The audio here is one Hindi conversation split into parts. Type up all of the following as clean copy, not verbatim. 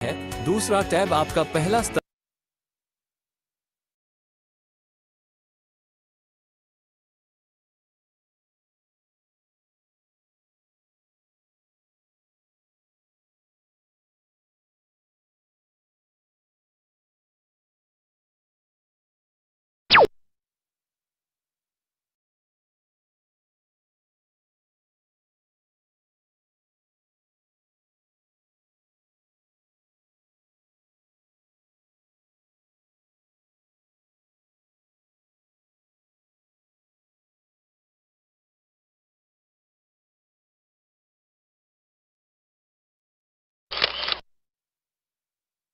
है। दूसरा टैब आपका पहला स्तर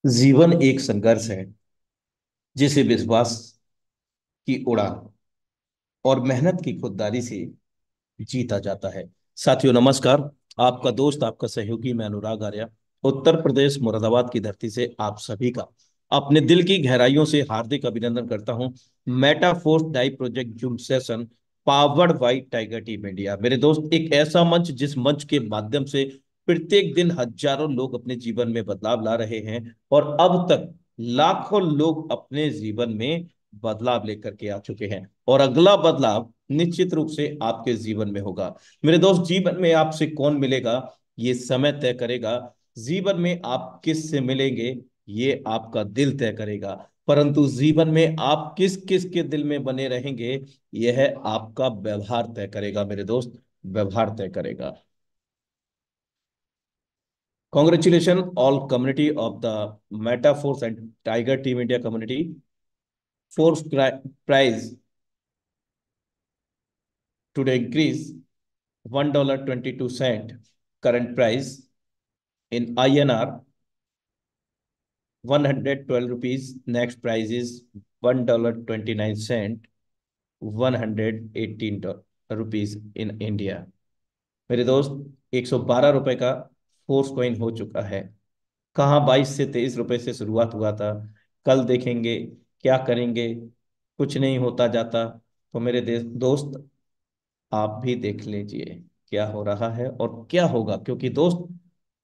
जीवन एक संघर्ष है जिसे विश्वास की उड़ान और मेहनत की खुददारी से जीता जाता है। साथियों नमस्कार। आपका दोस्त आपका सहयोगी मैं अनुराग आर्या उत्तर प्रदेश मुरादाबाद की धरती से आप सभी का अपने दिल की गहराइयों से हार्दिक अभिनंदन करता हूं। Metaforce die project zoom session powered by tiger team India मेरे दोस्त एक ऐसा मंच जिस मंच के माध्यम से प्रत्येक दिन हजारों लोग अपने जीवन में बदलाव ला रहे हैं और अब तक लाखों लोग अपने जीवन में बदलाव लेकर के आ चुके हैं और अगला बदलाव निश्चित रूप से आपके जीवन में होगा। मेरे दोस्त जीवन में आपसे कौन मिलेगा ये समय तय करेगा। जीवन में आप किस से मिलेंगे ये आपका दिल तय करेगा। परंतु जीवन में आप किस किस के दिल में बने रहेंगे यह आपका व्यवहार तय करेगा। मेरे दोस्त व्यवहार तय करेगा। Congratulation all community of the Metaforce and tiger team India community force price today increase $1.22 current price in INR 112 rupees. Next price is $1.29 118 rupees in India. मेरे दोस्त 112 रुपए का फोर्स कॉइन हो चुका है। कहाँ 22 से 23 रुपए से शुरुआत हुआ था। कल देखेंगे क्या करेंगे। कुछ नहीं होता जाता। तो मेरे दोस्त आप भी देख लीजिए क्या हो रहा है और क्या होगा, क्योंकि दोस्त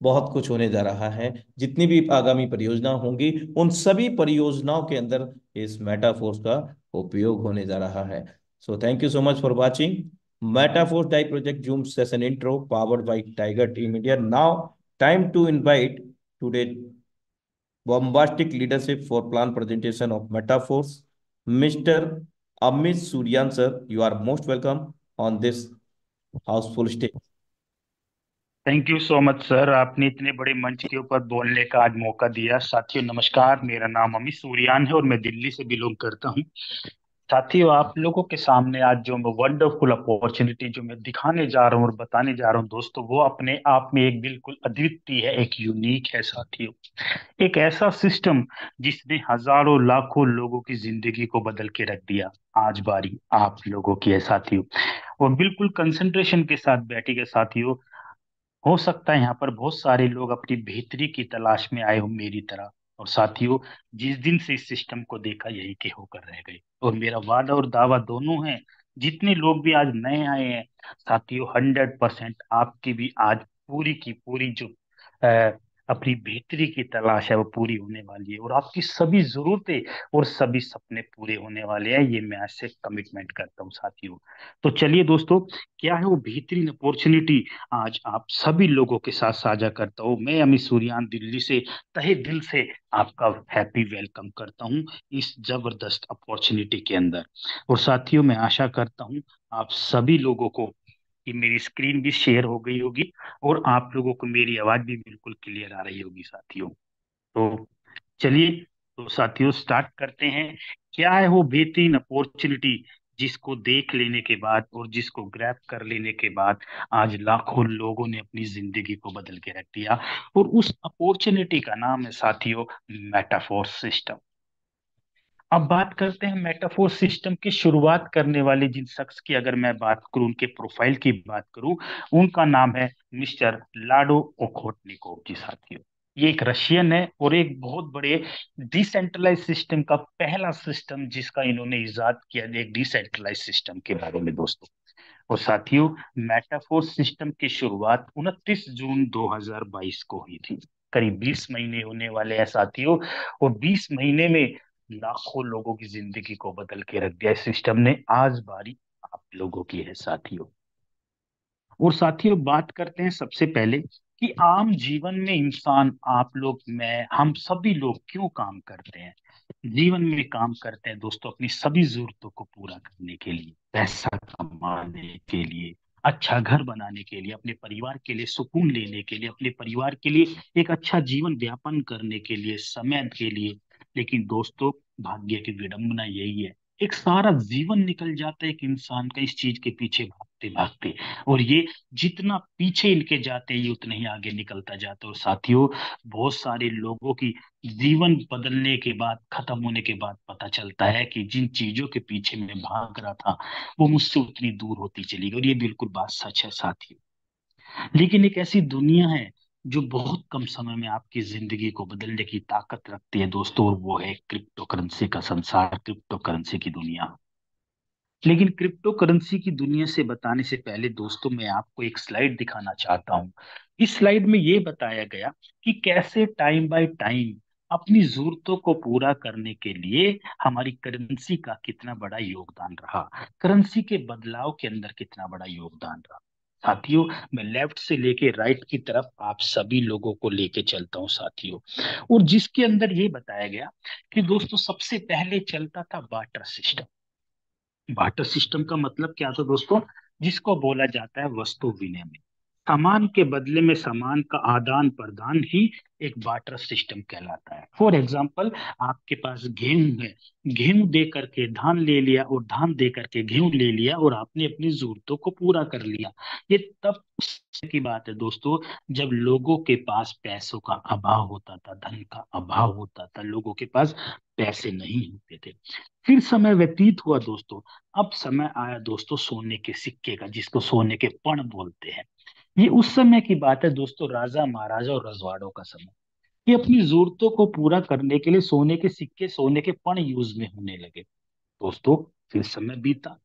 बहुत कुछ होने जा रहा है। जितनी भी आगामी परियोजना होंगी उन सभी परियोजनाओं के अंदर इस मेटाफोर्स का उपयोग होने जा रहा है। So thank you so much for watching Metaforce die project zoom session intro powered by tiger team India. Now time to invite today bombastic leadership for plan presentation of metaphors. Mr. Amit Suryan, sir, you are most welcome on this Housefull stage. Thank you so much sir, आपने इतने बड़े मंच के ऊपर बोलने का आज मौका दिया। साथियों नमस्कार, मेरा नाम अमित सूर्यान है और मैं दिल्ली से बिलोंग करता हूं। साथियों आप लोगों के सामने आज जो मैं वंडरफुल अपॉर्चुनिटी जो मैं दिखाने जा रहा हूं और बताने जा रहा हूं दोस्तों, वो अपने आप में एक बिल्कुल अद्वितीय है, एक यूनिक है साथियों। एक ऐसा सिस्टम जिसने हजारों लाखों लोगों की जिंदगी को बदल के रख दिया। आज बारी आप लोगों की है साथियों। और बिल्कुल कंसंट्रेशन के साथ बैठिएगा साथियों। हो सकता है यहाँ पर बहुत सारे लोग अपनी बेहतरी की तलाश में आए हो मेरी तरह। और साथियों जिस दिन से इस सिस्टम को देखा यही के होकर रह गए। और मेरा वादा और दावा दोनों है, जितने लोग भी आज नए आए हैं साथियों, 100% आपकी भी आज पूरी की पूरी जो अ, अपनी बेहतरी की तलाश है वो पूरी होने वाली है और आपकी सभी जरूरतें और सभी सपने पूरे होने वाले हैं, ये मैं आज से कमिटमेंट करता हूँ साथियों। तो चलिए दोस्तों, क्या है वो बेहतरीन अपॉर्चुनिटी आज आप सभी लोगों के साथ साझा करता हूँ। मैं अमित सूर्यान दिल्ली से तहे दिल से आपका हैप्पी वेलकम करता हूँ इस जबरदस्त अपॉर्चुनिटी के अंदर। और साथियों मैं आशा करता हूँ आप सभी लोगों को कि मेरी स्क्रीन भी शेयर हो गई होगी और आप लोगों को मेरी आवाज भी बिल्कुल क्लियर आ रही होगी साथियों। तो चलिए, तो साथियों स्टार्ट करते हैं। क्या है वो बेहतरीन अपॉर्चुनिटी जिसको देख लेने के बाद और जिसको ग्रैब कर लेने के बाद आज लाखों लोगों ने अपनी जिंदगी को बदल के रख दिया। और उस अपॉर्चुनिटी का नाम है साथियों मेटाफोर सिस्टम। अब बात करते हैं मेटाफोर सिस्टम की शुरुआत करने वाले जिन शख्स की अगर मैं बात करूं, उनके प्रोफाइल की बात करूं, उनका नाम है मिस्टर लाडो ओखोटनिकोव जी साथियों। ये एक रशियन है और एक बहुत बड़े डिसेंट्रलाइज सिस्टम का पहला सिस्टम जिसका इन्होंने इजाद किया, एक डिसेंट्रलाइज सिस्टम के बारे में दोस्तों। और साथियों मेटाफोर सिस्टम की शुरुआत 29 जून 2022 को हुई थी। करीब 20 महीने होने वाले हैं साथियों। और 20 महीने में लाखों लोगों की जिंदगी को बदल के रख दिया इस सिस्टम ने। आज बारी आप लोगों की है साथियों। और साथियों बात करते हैं सबसे पहले कि आम जीवन में इंसान, आप लोग, मैं, हम सभी लोग क्यों काम करते हैं। जीवन में काम करते हैं दोस्तों अपनी सभी जरूरतों को पूरा करने के लिए, पैसा कमाने के लिए, अच्छा घर बनाने के लिए, अपने परिवार के लिए सुकून लेने के लिए, अपने परिवार के लिए एक अच्छा जीवन यापन करने के लिए, समय के लिए। लेकिन दोस्तों भाग्य की विडंबना यही है, एक सारा जीवन निकल जाता है एक इंसान का इस चीज के पीछे भागते भागते। और ये जितना पीछे इनके जाते हैं ये उतना ही आगे निकलता जाता है। और साथियों बहुत सारे लोगों की जीवन बदलने के बाद, खत्म होने के बाद पता चलता है कि जिन चीजों के पीछे मैं भाग रहा था वो मुझसे उतनी दूर होती चली गई। और ये बिल्कुल बात सच है साथियों। लेकिन एक ऐसी दुनिया है जो बहुत कम समय में आपकी जिंदगी को बदलने की ताकत रखती है दोस्तों, और वो है क्रिप्टो करेंसी का संसार, क्रिप्टो करेंसी की दुनिया। लेकिन क्रिप्टो करेंसी की दुनिया से बताने से पहले दोस्तों मैं आपको एक स्लाइड दिखाना चाहता हूं। इस स्लाइड में ये बताया गया कि कैसे टाइम बाय टाइम अपनी जरूरतों को पूरा करने के लिए हमारी करेंसी का कितना बड़ा योगदान रहा, करेंसी के बदलाव के अंदर कितना बड़ा योगदान रहा। साथियों मैं लेफ्ट से लेके राइट की तरफ आप सभी लोगों को लेके चलता हूं साथियों। और जिसके अंदर ये बताया गया कि दोस्तों सबसे पहले चलता था बाटर सिस्टम। बाटर सिस्टम का मतलब क्या था दोस्तों, जिसको बोला जाता है वस्तु विनिमय। सामान के बदले में सामान का आदान प्रदान ही एक बाटर सिस्टम कहलाता है। फॉर एग्जाम्पल आपके पास गेहूं है, गेहूं दे करके धान ले लिया और धान दे करके गेहूं ले लिया और आपने अपनी जरूरतों को पूरा कर लिया। ये तब की बात है दोस्तों जब लोगों के पास पैसों का अभाव होता था, धन का अभाव होता था, लोगों के पास पैसे नहीं होते थे। फिर समय व्यतीत हुआ दोस्तों, अब समय आया दोस्तों सोने के सिक्के का, जिसको सोने के पण बोलते हैं। ये उस समय की बात है दोस्तों, राजा महाराजा और रजवाड़ों का समय। ये अपनी जरूरतों को पूरा करने के लिए सोने के सिक्के, सोने के पण यूज में होने लगे दोस्तों। फिर समय बीता,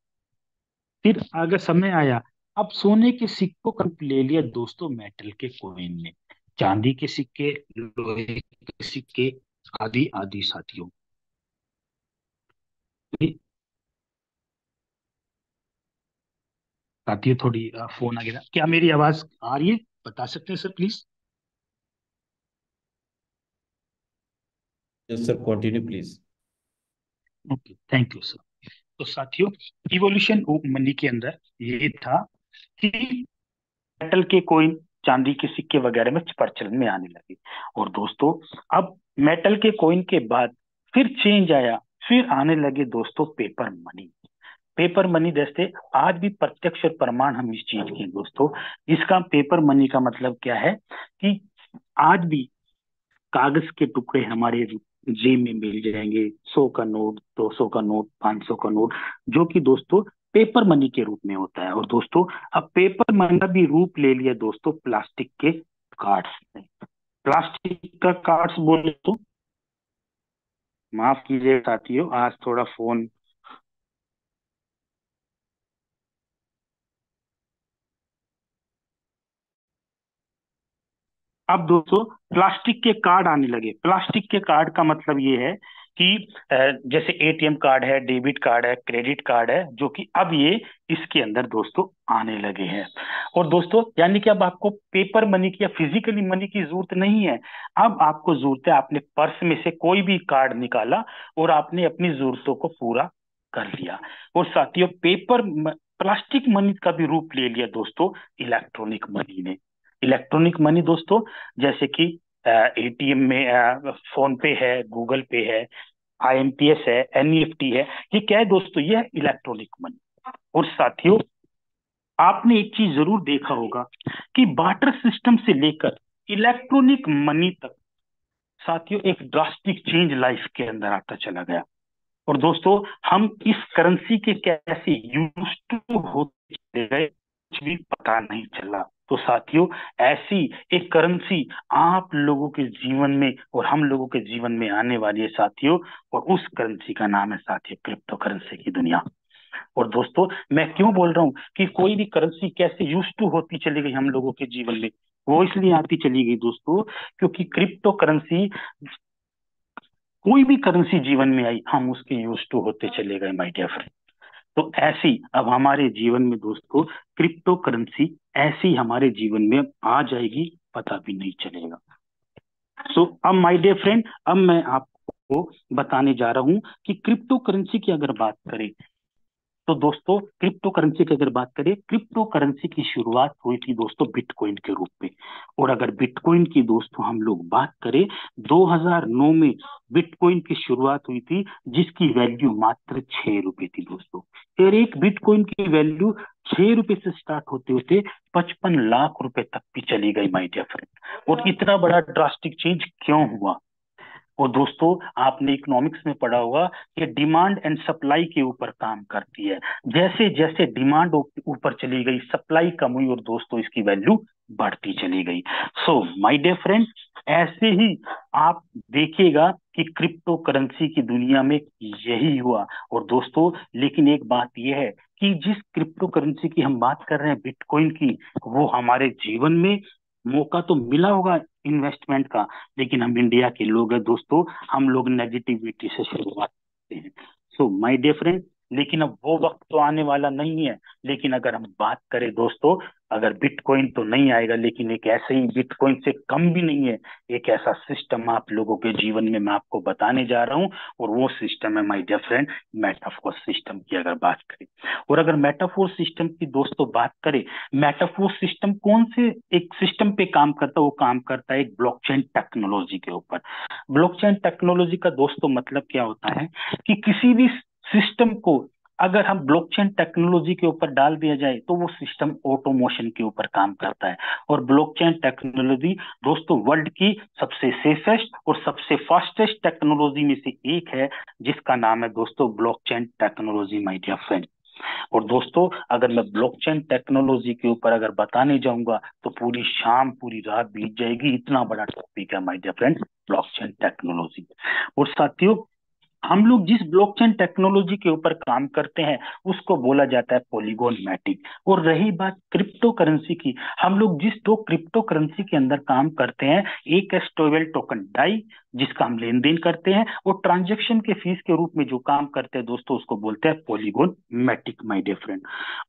फिर आगे समय आया, अब सोने के सिक्कों का रूप ले लिया दोस्तों मेटल के कॉइन ने, चांदी के सिक्के, लोहे के सिक्के, आदि आदि साथियों। साथियों थोड़ी फोन आ गया था, क्या मेरी आवाज आ रही है, बता सकते हैं sir please. Yes sir, continue please. Okay thank you sir. तो साथियों इवोल्यूशन ऑफ मनी के अंदर ये था कि मेटल के कोइन, चांदी के सिक्के वगैरह में प्रचलन में आने लगे। और दोस्तों अब मेटल के कोइन के बाद फिर चेंज आया, फिर आने लगे दोस्तों पेपर मनी। पेपर मनी जैसे आज भी प्रत्यक्ष और प्रमाण हम इस चीज की दोस्तों, इसका पेपर मनी का मतलब क्या है कि आज भी कागज के टुकड़े हमारे जेब में मिल जाएंगे, 100 का नोट, 200 का नोट, 500 का नोट, जो कि दोस्तों पेपर मनी के रूप में होता है। और दोस्तों अब पेपर मनी का भी रूप ले लिया दोस्तों प्लास्टिक के कार्ड्स ने। प्लास्टिक का कार्ड्स बोले तो माफ कीजिए साथियों, आज थोड़ा फोन। अब दोस्तों प्लास्टिक के कार्ड आने लगे। प्लास्टिक के कार्ड का मतलब ये है कि जैसे एटीएम कार्ड है, डेबिट कार्ड है, क्रेडिट कार्ड है, जो कि अब ये इसके अंदर दोस्तों आने लगे हैं। और दोस्तों यानी कि अब आपको पेपर मनी की या फिजिकली मनी की जरूरत नहीं है। अब आपको जरूरत है, आपने पर्स में से कोई भी कार्ड निकाला और आपने अपनी जरूरतों को पूरा कर लिया। और साथियों प्लास्टिक मनी का भी रूप ले लिया दोस्तों इलेक्ट्रॉनिक मनी ने। इलेक्ट्रॉनिक मनी दोस्तों जैसे कि एटीएम में फोन पे है, गूगल पे है, आईएमपीएस है, एनईएफटी है, ये क्या है दोस्तों, ये है इलेक्ट्रॉनिक मनी। और साथियों आपने एक चीज जरूर देखा होगा कि बार्टर सिस्टम से लेकर इलेक्ट्रॉनिक मनी तक साथियों एक ड्रास्टिक चेंज लाइफ के अंदर आता चला गया। और दोस्तों हम इस करेंसी के कैसे यूज टू होते चले गए कुछ भी पता नहीं चला। तो साथियों ऐसी एक करेंसी आप लोगों के जीवन में और हम लोगों के जीवन में आने वाली है साथियों। और उस करेंसी का नाम है साथियों क्रिप्टो करेंसी की दुनिया। और दोस्तों मैं क्यों बोल रहा हूं कि कोई भी करेंसी कैसे यूज टू होती चली गई हम लोगों के जीवन में, वो इसलिए आती चली गई दोस्तों क्योंकि क्रिप्टो करेंसी, कोई भी करेंसी जीवन में आई हम उसके यूज टू होते चले गए माय डियर फ्रेंड। तो ऐसी अब हमारे जीवन में दोस्तों क्रिप्टो करेंसी ऐसी हमारे जीवन में आ जाएगी, पता भी नहीं चलेगा। सो अब माय डियर फ्रेंड, अब मैं आपको बताने जा रहा हूं कि क्रिप्टो करेंसी की अगर बात करें तो दोस्तों, क्रिप्टो करेंसी की अगर बात करें, क्रिप्टो करेंसी की शुरुआत हुई थी दोस्तों बिटकॉइन के रूप में। और अगर बिटकॉइन की दोस्तों हम लोग बात करें, 2009 में बिटकॉइन की शुरुआत हुई थी, जिसकी वैल्यू मात्र 6 रुपए थी दोस्तों। और एक बिटकॉइन की वैल्यू 6 रुपए से स्टार्ट होते होते 55 लाख रुपए तक भी चली गई माय डियर फ्रेंड। और इतना बड़ा ड्रास्टिक चेंज क्यों हुआ? और दोस्तों, आपने इकोनॉमिक्स में पढ़ा होगा कि डिमांड एंड सप्लाई के ऊपर काम करती है। जैसे जैसे डिमांड ऊपर चली गई, सप्लाई कम हुई और दोस्तों इसकी वैल्यू बढ़ती चली गई। सो माय डियर फ्रेंड, ऐसे ही आप देखिएगा कि क्रिप्टो करेंसी की दुनिया में यही हुआ। और दोस्तों, लेकिन एक बात यह है कि जिस क्रिप्टो करेंसी की हम बात कर रहे हैं बिटकॉइन की, वो हमारे जीवन में मौका तो मिला होगा इन्वेस्टमेंट का, लेकिन हम इंडिया के लोग हैं दोस्तों, हम लोग नेगेटिविटी से शुरुआत करते हैं। सो माय डियर फ्रेंड, लेकिन अब वो वक्त तो आने वाला नहीं है। लेकिन अगर हम बात करें दोस्तों, अगर बिटकॉइन तो नहीं आएगा, लेकिन एक ऐसे ही बिटकॉइन से कम भी नहीं है, एक ऐसा सिस्टम आप लोगों के जीवन में मैं आपको बताने जा रहा हूँ। और वो सिस्टम है my dear friend metaphor system की अगर बात करें। और अगर मेटाफोर सिस्टम की दोस्तों बात करें, मेटाफोर सिस्टम कौन से एक सिस्टम पे काम करता है? वो काम करता है एक ब्लॉकचेन टेक्नोलॉजी के ऊपर। ब्लॉकचेन टेक्नोलॉजी का दोस्तों मतलब क्या होता है कि किसी भी सिस्टम को अगर हम ब्लॉकचेन टेक्नोलॉजी के ऊपर डाल दिया जाए तो वो सिस्टम ऑटोमोशन के ऊपर काम करता है। और ब्लॉकचेन टेक्नोलॉजी दोस्तों वर्ल्ड की सबसे सेफेस्ट और सबसे फास्टेस्ट टेक्नोलॉजी में से एक है, जिसका नाम है दोस्तों blockchain technology my dear friend. और दोस्तों, अगर मैं ब्लॉकचेन टेक्नोलॉजी के ऊपर अगर बताने जाऊंगा तो पूरी शाम पूरी रात बीत जाएगी, इतना बड़ा टॉपिक है my dear friend blockchain technology. और साथियों, हम लोग जिस ब्लॉकचेन टेक्नोलॉजी के ऊपर काम करते हैं उसको बोला जाता है पॉलीगॉन मैटिक। और रही बात क्रिप्टो करेंसी की, हम लोग जिस दो क्रिप्टो करेंसी के अंदर काम करते हैं, एक है स्टेबल टोकन डाई, जिसका हम लेन देन करते हैं, और ट्रांजेक्शन के फीस के रूप में जो काम करते हैं दोस्तों उसको बोलते हैं Polygon Matic my dear friend.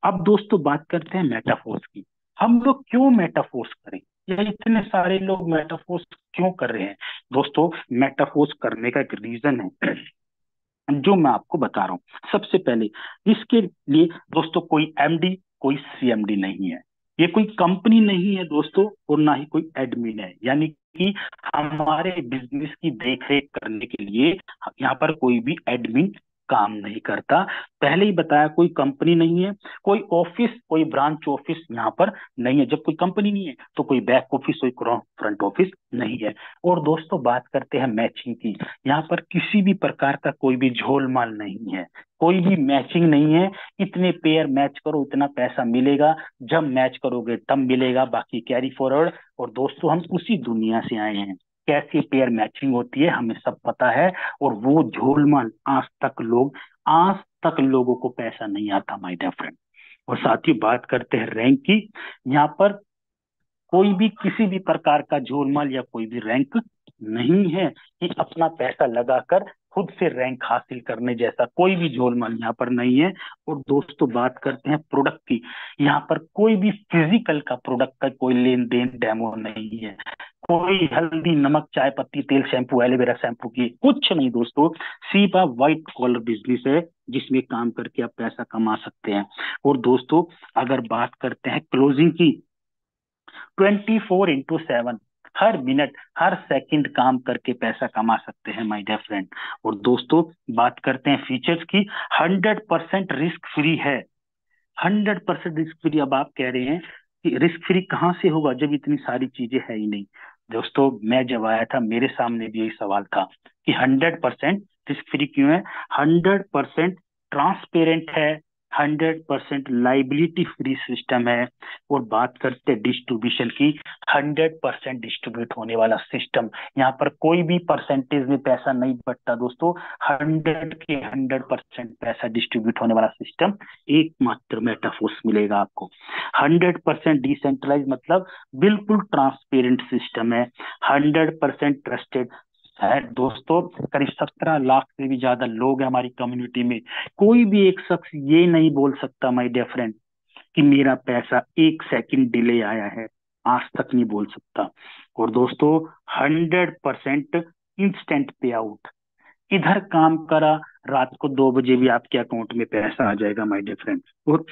अब दोस्तों बात करते हैं मेटाफोर्स की। हम लोग क्यों मेटाफोर्स करें, या इतने सारे लोग मेटाफोर्स क्यों कर रहे हैं? दोस्तों, मेटाफोर्स करने का एक रीजन है जो मैं आपको बता रहा हूँ। सबसे पहले, इसके लिए दोस्तों कोई एमडी कोई सीएमडी नहीं है, ये कोई कंपनी नहीं है दोस्तों, और ना ही कोई एडमिन है, यानी कि हमारे बिजनेस की देखरेख करने के लिए यहाँ पर कोई भी एडमिन काम नहीं करता। पहले ही बताया, कोई कंपनी नहीं है, कोई ऑफिस कोई ब्रांच ऑफिस यहाँ पर नहीं है। जब कोई कंपनी नहीं है तो कोई बैक ऑफिस कोई फ्रंट ऑफिस नहीं है। और दोस्तों बात करते हैं मैचिंग की, यहाँ पर किसी भी प्रकार का कोई भी झोलमाल नहीं है, कोई भी मैचिंग नहीं है। इतने पेयर मैच करो इतना पैसा मिलेगा, जब मैच करोगे तब मिलेगा, बाकी कैरी फॉरवर्ड। और दोस्तों, हम उसी दुनिया से आए हैं, कैसे पेयर मैचिंग होती है हमें सब पता है। और वो झोलमाल आज तक लोगों को पैसा नहीं आता माय डियर फ्रेंड। और साथ ही बात करते हैं रैंक की, यहाँ पर कोई भी किसी भी प्रकार का झोलमाल या कोई भी रैंक नहीं है कि अपना पैसा लगाकर खुद से रैंक हासिल करने जैसा कोई भी झोलमाल यहाँ पर नहीं है। और दोस्तों बात करते हैं प्रोडक्ट की, यहाँ पर कोई भी फिजिकल का प्रोडक्ट का कोई लेन देन डेमो नहीं है, कोई हल्दी नमक चाय पत्ती तेल शैम्पू एलोवेरा शैम्पू की कुछ नहीं दोस्तों, सीधा व्हाइट कॉलर बिजनेस है जिसमें काम करके आप पैसा कमा सकते हैं। और दोस्तों, अगर बात करते हैं क्लोजिंग की, 24x7 हर मिनट हर सेकंड काम करके पैसा कमा सकते हैं माय डियर फ्रेंड। और दोस्तों बात करते हैं फीचर्स की, 100% रिस्क फ्री है, 100% रिस्क फ्री। अब आप कह रहे हैं कि रिस्क फ्री कहाँ से होगा जब इतनी सारी चीजें है ही नहीं। दोस्तों, मैं जब आया था मेरे सामने भी यही सवाल था कि 100% रिस्क फ्री क्यों है? 100% ट्रांसपेरेंट है, 100% लाइबिलिटी फ्री सिस्टम है। और बात करते हैं डिस्ट्रीब्यूशन की, 100% डिस्ट्रीब्यूट होने वाला सिस्टम। यहाँ पर कोई भी परसेंटेज में पैसा नहीं बटता दोस्तों, 100% पैसा डिस्ट्रीब्यूट होने वाला सिस्टम एकमात्र मेटाफोर्स मिलेगा आपको। 100% डिसेंट्रलाइज मतलब बिल्कुल ट्रांसपेरेंट सिस्टम है, 100% ट्रस्टेड है दोस्तों। करीब 17 लाख से भी ज्यादा लोग हैं हमारी कम्युनिटी में। कोई भी एक शख्स ये नहीं बोल सकता माय डियर फ्रेंड कि मेरा पैसा 1 सेकंड डिले आया है, आज तक नहीं बोल सकता। और दोस्तों 100% इंस्टेंट पे आउट, इधर काम करा, रात को 2 बजे भी आपके अकाउंट में पैसा आ जाएगा माय डियर फ्रेंड। और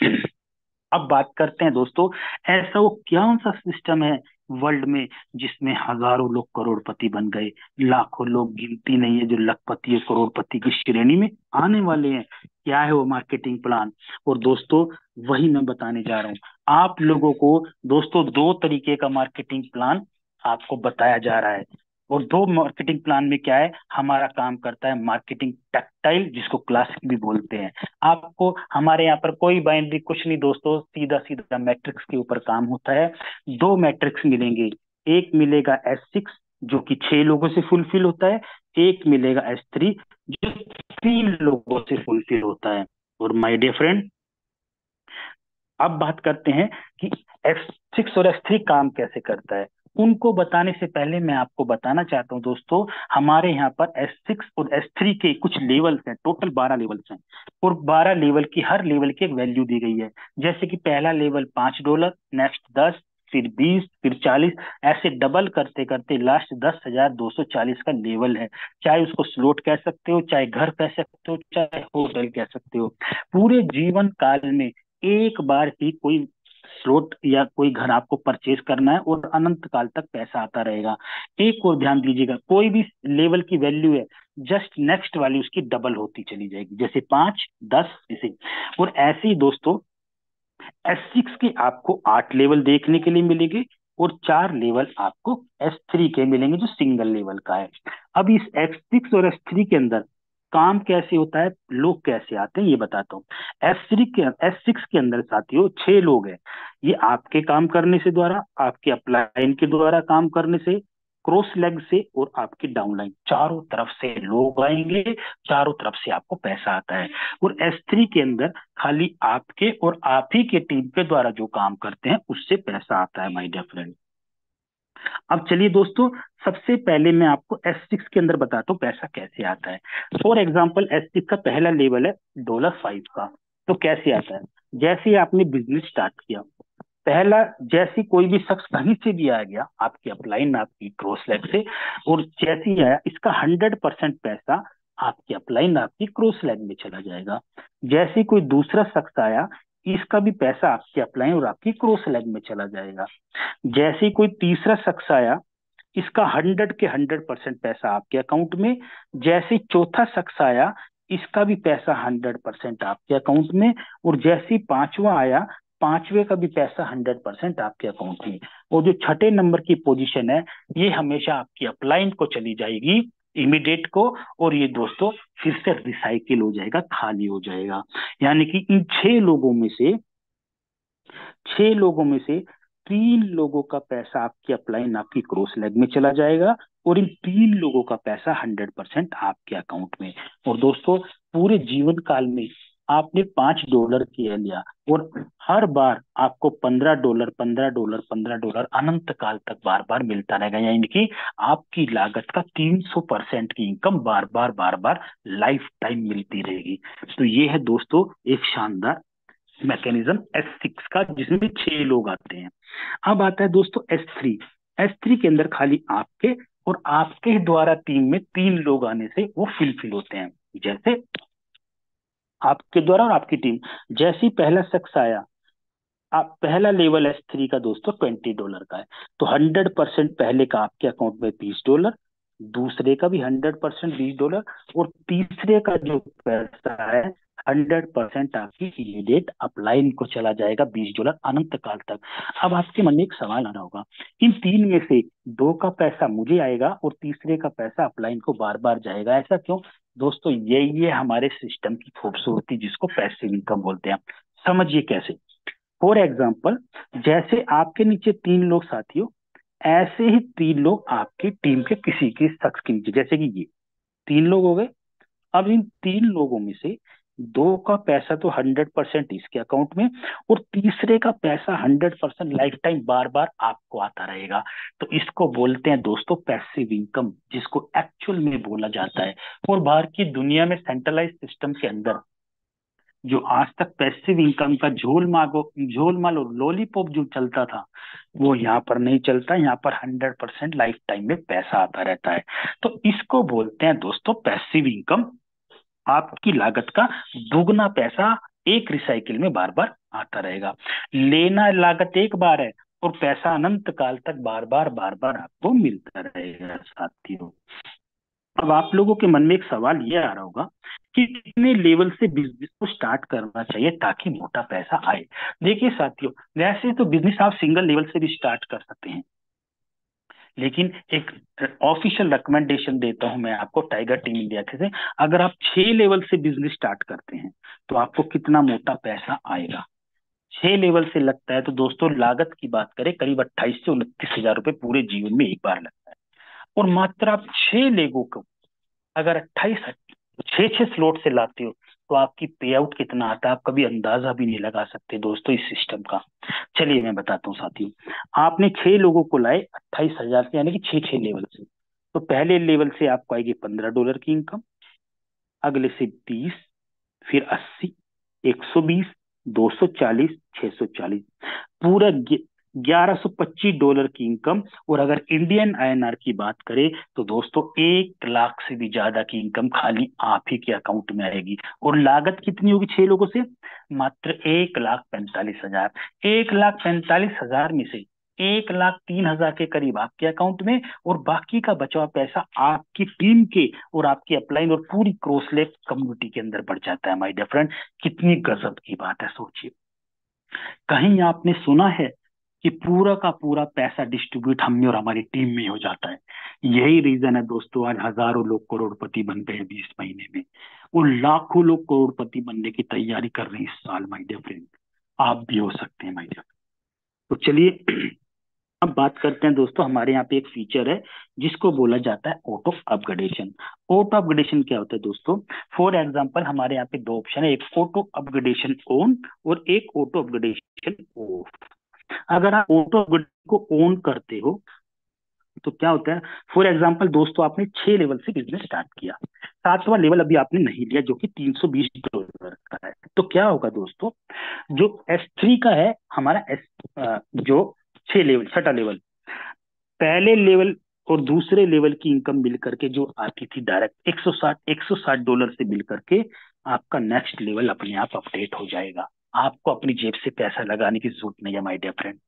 अब बात करते हैं दोस्तों, ऐसा वो कौन सा सिस्टम है वर्ल्ड में जिसमें हजारों लोग करोड़पति बन गए, लाखों लोग गिनती नहीं है जो लखपति और करोड़पति की श्रेणी में आने वाले हैं। क्या है वो मार्केटिंग प्लान? और दोस्तों वही मैं बताने जा रहा हूँ आप लोगों को। दोस्तों 2 तरीके का मार्केटिंग प्लान आपको बताया जा रहा है। और 2 मार्केटिंग प्लान में क्या है, हमारा काम करता है मार्केटिंग टैक्टाइल, जिसको क्लासिक भी बोलते हैं। आपको हमारे यहाँ पर कोई बाइनरी कुछ नहीं दोस्तों, सीधा सीधा मैट्रिक्स के ऊपर काम होता है। 2 मैट्रिक्स मिलेंगे, एक मिलेगा S6 जो कि 6 लोगों से फुलफिल होता है, एक मिलेगा S3 जो 3 लोगों से फुलफिल होता है। और माय डियर फ्रेंड, अब बात करते हैं कि S6 और S3 काम कैसे करता है। उनको बताने से पहले मैं आपको बताना चाहता हूँ दोस्तों, हमारे यहाँ पर S6 और S3 के कुछ लेवल्स हैं, टोटल 12 लेवल्स हैं। और 12 लेवल की, हर लेवल की एक वैल्यू दी गई है। जैसे कि पहला लेवल $5, नेक्स्ट 10, फिर 20, फिर 40, ऐसे डबल करते करते लास्ट 10,240 का लेवल है। चाहे उसको स्लॉट कह सकते हो, चाहे घर कह सकते हो, चाहे होटल कह सकते हो। पूरे जीवन काल में एक बार ही कोई स्लॉट या कोई घर आपको परचेज करना है और अनंत काल तक पैसा आता रहेगा। एक और ध्यान दीजिएगा, कोई भी लेवल की वैल्यू है, जस्ट नेक्स्ट वाली उसकी डबल होती चली जाएगी, जैसे 5, 10 ऐसे। और ऐसे ही दोस्तों S6 के आपको 8 लेवल देखने के लिए मिलेंगे और 4 लेवल आपको S3 के मिलेंगे जो सिंगल लेवल का है। अब इस S6 और S3 के अंदर काम कैसे होता है, लोग कैसे आते हैं, ये बताता हूँ। S6 के अंदर साथियों 6 लोग हैं। ये आपके काम करने से द्वारा, आपके अपलाइन के द्वारा काम करने से, क्रॉस लेग से और आपकी डाउनलाइन, चारों तरफ से लोग आएंगे, चारों तरफ से आपको पैसा आता है। और S3 के अंदर खाली आपके और आप ही के टीम के द्वारा जो काम करते हैं उससे पैसा आता है माय डियर फ्रेंड। अब चलिए दोस्तों, सबसे पहले मैं आपको S6 के अंदर बताता हूँ पैसा कैसे आता है। फॉर एग्जाम्पल S6 का पहला लेवल है $5 का। तो कैसे आता है, जैसे ही आपने बिजनेस स्टार्ट किया, पहला जैसे कोई भी शख्स कहीं से भी आ गया आपकी अपलाइन, आपकी क्रॉस लेग से, और जैसे ही आया इसका 100% पैसा आपकी अपलाइन, आपकी क्रॉस लेग में चला जाएगा। जैसे कोई दूसरा शख्स आया, इसका भी पैसा आपकी अपलाइन और आपकी क्रॉस लेग में चला जाएगा। जैसे कोई तीसरा शख्स आया, इसका 100% पैसा आपके अकाउंट में। जैसे चौथा शख्स आया, इसका भी पैसा 100% आपके अकाउंट में। और जैसे पांचवा आया, पांचवे का भी पैसा 100% आपके अकाउंट में। और जो छठे नंबर की पोजीशन है, ये हमेशा आपकी अपलाइन को चली जाएगी, इमीडिएट को। और ये दोस्तों फिर से रिसाइकिल हो जाएगा, खाली हो जाएगा। यानी कि इन 6 लोगों में से 3 लोगों का पैसा आपकी अपलाइन, आपकी क्रॉस लेग में चला जाएगा। और इन 3 लोगों का पैसा 100% आपके अकाउंट में। और दोस्तों पूरे जीवन काल में आपने $5 किया लिया, और हर बार आपको $15, $15, $15 अनंत काल तक बार बार मिलता रहेगा। यानी कि आपकी लागत का 300% की इनकम बार बार लाइफ टाइम मिलती रहेगी। तो ये है दोस्तों एक शानदार मैकेनिज्म S6 का, जिसमें 6 लोग आते हैं। अब आता है दोस्तों S3। S3 के अंदर खाली आपके और आपके द्वारा टीम में 3 लोग आने से वो फिल होते हैं। जैसे आपके द्वारा और आपकी टीम, जैसे ही पहला शख्स आया, आप पहला लेवल S3 का दोस्तों $20 का है। तो 100% पहले का आपके अकाउंट में $20, दूसरे का भी 100% $20, और तीसरे का जो पैसा है 100% आपकी इमीडिएट अपलाइन को चला जाएगा $20 अनंत काल तक। अब आपके मन में एक सवाल आ रहा होगा, इन तीन में से दो का पैसा मुझे आएगा और तीसरे का पैसा अपलाइन को बार बार जाएगा, ऐसा क्यों? दोस्तों यही है हमारे सिस्टम की खूबसूरती, जिसको पैसिव इनकम बोलते हैं। समझिए कैसे। फॉर एग्जाम्पल, जैसे आपके नीचे तीन लोग साथियों, ऐसे ही तीन लोग आपकी टीम के किसी के शख्स के नीचे, जैसे कि ये तीन लोग हो गए। अब इन तीन लोगों में से दो का पैसा तो 100% इसके अकाउंट में, और तीसरे का पैसा 100% लाइफ टाइम बार बार आपको आता रहेगा। तो इसको बोलते हैं दोस्तों पैसिव इनकम, जिसको एक्चुअल में बोला जाता है। और बाहर की दुनिया में सेंट्रलाइज सिस्टम के अंदर जो आज तक पैसिव इनकम का झोलमाल और लॉलीपॉप जो चलता था, वो यहाँ पर नहीं चलता। यहाँ पर 100% लाइफ टाइम में पैसा आता रहता है। तो इसको बोलते हैं दोस्तों पैसिव इनकम। आपकी लागत का दुगना पैसा एक रिसाइकिल में बार बार आता रहेगा। लेना लागत एक बार है और पैसा अनंत काल तक बार बार आपको मिलता रहेगा साथियों। अब आप लोगों के मन में एक सवाल ये आ रहा होगा कि कितने लेवल से बिजनेस को स्टार्ट करना चाहिए ताकि मोटा पैसा आए। देखिए साथियों, वैसे तो बिजनेस आप सिंगल लेवल से भी स्टार्ट कर सकते हैं, लेकिन एक ऑफिशियल रिकमेंडेशन देता हूं मैं आपको टाइगर टीम इंडिया के से, अगर आप 6 लेवल से बिजनेस स्टार्ट करते हैं तो आपको कितना मोटा पैसा आएगा। 6 लेवल से लगता है तो दोस्तों लागत की बात करें करीब 28 से 29 हजार रुपए पूरे जीवन में एक बार लगता है। और मात्र आप 6 लेगों को अगर 6 6 स्लॉट से लाते हो तो आपकी पे आउट कितना आता है आप कभी अंदाजा भी नहीं लगा सकते दोस्तों इस सिस्टम का। चलिए मैं बताता हूँ साथियों, आपने 6 लोगों को लाए 28 हजार से, यानी कि 6 6 लेवल से। तो पहले लेवल से आपको आएगी $15 की इनकम, अगले से 20, फिर 80, 120, 240, 640, पूरा $1125 की इनकम। और अगर इंडियन INR की बात करें तो दोस्तों 1 लाख से भी ज्यादा की इनकम खाली आप ही के अकाउंट में आएगी। और लागत कितनी होगी 6 लोगों से? मात्र 1,45,000। 1,45,000 में से 1,03,000 के करीब आपके अकाउंट में, और बाकी का बचा हुआ पैसा आपकी टीम के और आपकी अपलाइन और पूरी क्रॉसलेक कम्युनिटी के अंदर बढ़ जाता है। माय डियर फ्रेंड, कितनी गजब की बात है, सोचिए। कहीं आपने सुना है कि पूरा का पूरा पैसा डिस्ट्रीब्यूट हम में और हमारी टीम में हो जाता है? यही रीजन है दोस्तों, आज हजारों लोग करोड़पति बन गए 20 महीने में, और लाखों लोग करोड़पति बनने की तैयारी कर रहे हैं इस साल। माय डियर फ्रेंड, आप भी हो सकते हैं माय डियर। तो चलिए अब बात करते हैं दोस्तों, हमारे यहाँ पे एक फीचर है जिसको बोला जाता है ऑटो अपग्रेडेशन। ऑटो अपग्रेडेशन क्या होता है दोस्तों? फॉर एग्जांपल हमारे यहाँ पे दो ऑप्शन है, एक ऑटो अपग्रेडेशन ऑन और एक ऑटो अपग्रेडेशन ऑफ। अगर आप ऑटो अपग्रेडेशन को ऑन करते हो तो क्या होता है? फॉर एग्जाम्पल दोस्तों, आपने 6 लेवल से बिजनेस स्टार्ट किया, 7वां लेवल अभी आपने नहीं लिया जो कि $320 का है। तो क्या होगा दोस्तों, जो S3 का है हमारा जो 6 लेवल, छठा लेवल, पहले लेवल और दूसरे लेवल की इनकम मिल करके जो आती थी डायरेक्ट $160 से मिल करके आपका नेक्स्ट लेवल अपने आप अपडेट हो जाएगा। आपको अपनी जेब से पैसा लगाने की जरूरत नहीं है माय डियर फ्रेंड।